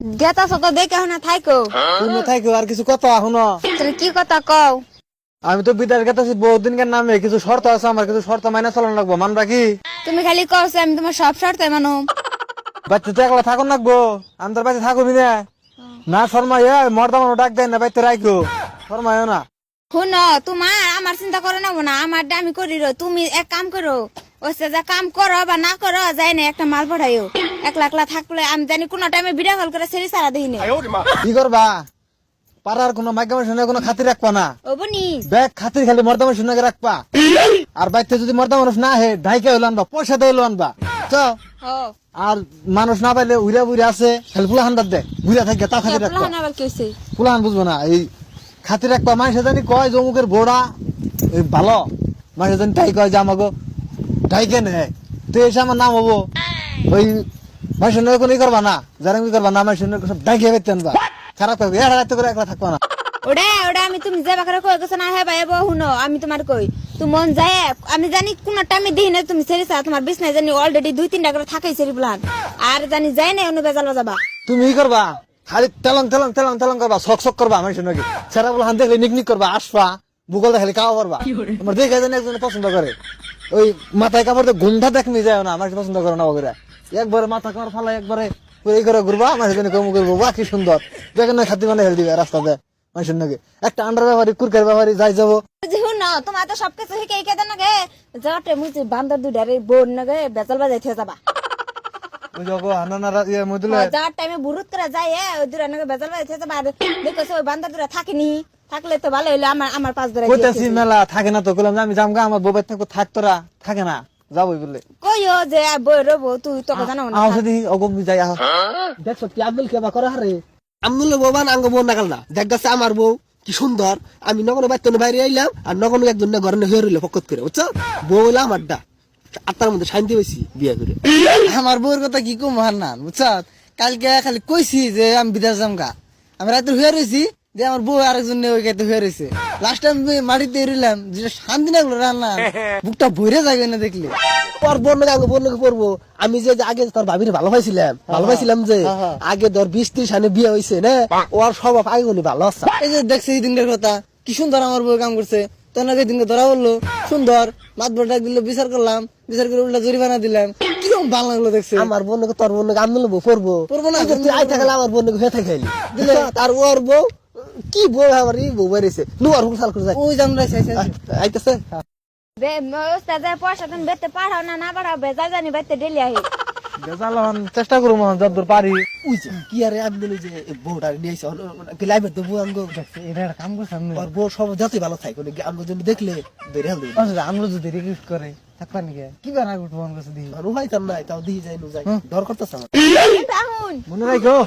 গেতা সত দেখে না থাইকো তুমি থাইকো আর কিছু কথা এখনো তুমি কি কথা কও? আমি তো বিদায় গেতেছি বহুত দিনকার নামে কিছু শর্ত আছে আমার কিছু শর্ত মাইনা চলানো লাগবো মানবা কি তুমি খালি কওছ আমি তোমার সব শর্তে মানো। বাচ্চা তো একলা থাকুন লাগবো আমি তোর বাচ্চা থাকুবি না না শর্মাই মর্দা মানুষ ডাক দেয় না বাইতে রাখো শর্মাইও না শুনো তোমার আমার চিন্তা করে নেবো না আমার আমি করি রো তুমি এক কাম করো ওসে যা কাম করো বা না করো যাই না একটা মাল পাঠাইও একলা একলা থাকলে আমি জানি কোন টাইমে ভিডিও কল করে সেরি সারা দিই না কি করবা পাড়ার কোনো মাইকা মানুষ কোনো খাতির রাখবা না ও বনি ব্যাগ খাতির খালি মর্দা মানুষ রাখবা আর বাইতে যদি মর্দা মানুষ না হে ঢাইকে হইলো আনবা পয়সা দিয়ে হইলো আনবা তো ও আর মানুষ না পাইলে উইরা বুইরা আছে খালি ফুলা হান্দার দে বুইরা থাকে তা খাতির রাখবা প্লান আবার কি হইছে ফুলাহান বুঝবো না এই খাতির রাখবা মানুষে জানি কয় জমুকের বোড়া এই ভালো মানুষে জানি তাই কয় যে আমাকে ঢাইকে নে তো এসে আমার নাম হবো ওই মানুষের নয় কোনো করবা না যারা করবা না মানুষের সব ঢাইকে বেতেন বা খারাপ থাকবে এরা রাখতে করে একলা থাকবা না ওটা ওটা আমি তুমি যে বাকারে কই গেছ না হে ভাই বউ শুনো আমি তোমার কই তুমি মন যায় আমি জানি কোন টাইমে দিই না তুমি সেরি সারা তোমার বিছনায় জানি অলরেডি 2-3টা করে থাকাই সেরি প্লান আর জানি যায় না অনু বেজাল যাবা তুমি ই করবা খালি তেলং তেলং তেলং তেলং করবা শক শক করবা মানুষের নাকি সেরা বলে হান দেখলে নিকনিক করবা আসবা ভূগোল খালি কাওয়া করবা তোমার দেখে জানি একজন পছন্দ করে ওই মাথায় কাপড় তো গুন্ডা দেখনি যায় না আমার পছন্দ করে না ওগুলা একবারে মাথা কাপড় ফালা একবারে এই করে ঘুরবা মানুষের জন্য কম করবো বাহ কি সুন্দর দেখেন না খাতি মানে হেল দিবে রাস্তাতে মানুষের নাকি একটা আন্ডার ব্যাপারী কুরকার ব্যাপারী যাই যাবো শুনো তোমার তো সবকিছু শিখে কে দেন নাকি যাতে মুজি বান্দর দুইটারে বোন নাকি বেজাল বাজাই থে যাবা ওই যাবো হানানা ইয়ে মদুলে যাওয়ার টাইমে বুরুত করে যায় ওই দুইটা নাকি বেজাল বাজাই থে যাবা আর দেখছো ওই বান্দর দুইটা থাকেনি থাকলে তো ভালো হইলো আমার পাঁচ ধরে কইতাছি মেলা থাকে না তো কইলাম যে আমি জামগা আমার বউবাই থাকবো থাক তোরা থাকে না যাবোই বললে কইও যে বই রবো তুই তোকে জানো না আও যদি অগম যাই আহ দেখছো কি আব্দুল কেবা করে হারে আমনুল বৌবান আঙ্গ বউ নাগাল না দেখতেছে আমার বউ কি সুন্দর আমি নগর বাইতনে বাইরে আইলাম আর নগর একজন ঘরে হয়ে রইল ফকত করে বুঝছো বউ হইলো আমারটা 8টার মধ্যে শান্তি হয়েছি বিয়ে করে আমার বউর কথা কি কম হান্নান বুঝছ কালকে খালি কইছি যে আমি বিদেশ যামগা আমি রাতে হয়ে রয়েছি যে আমার বউ আরেকজন ওই গাইতে হয়ে রয়েছে লাস্ট টাইম মাটিতে এরিলাম যেটা শান্তি না গুলো রান্না বুকটা ভরে যাবে না দেখলে ওর বোন নাকি আঙ্গ বোন নাকি পড়বো আমি যে আগে তোর ভাবির ভালো পাইছিলাম যে আগে ধর 20-30 সালে বিয়ে হয়েছে না ওর স্বভাব আগে উনি ভালো আছে এই যে দেখছে এই দিনটার কথা কি সুন্দর আমার বউ কাম করছে তোর নাকি দিনকে ধরা বললো সুন্দর মাতবর ডাক দিল বিচার করলাম বিচার করে উল্টা জরিমানা দিলাম কিরকম ভালো লাগলো দেখছে আমার বোন নাকি তোর বোন নাকি আমনুল বউ পড়বো না তুই আই থাকলে আমার বোন নাকি হয়ে থাকে দিলে তার ওর বউ কি বউ আমার এই বউ বেরিয়েছে নুয়ার হুল সাল করে যায় ওই জামরা আইতেছে পয়সা তুমি বেতে পাঠাও না পাঠাও বেজাল জানি বেতে ডেলি আহি বেজালন চেষ্টা করবো যতদূর পারি উই যে কি আরে আমনুল যে বউটা নিয়ে আইছে কি লাইভে তো বউ আঙ্গ এটা একটা কাম করছে আর বউ সব যতই ভালো থাকে আমগো জন্য দেখলে বেরে হেল দিই আমরা যদি রিকোয়েস্ট করে থাকবা নাকি কি বানা গুট ফোন করছে দিই আর উহাই তার নাই তাও দিয়ে যায় নু যায় ডর করতেছ আমার তাহুন মনে রাখো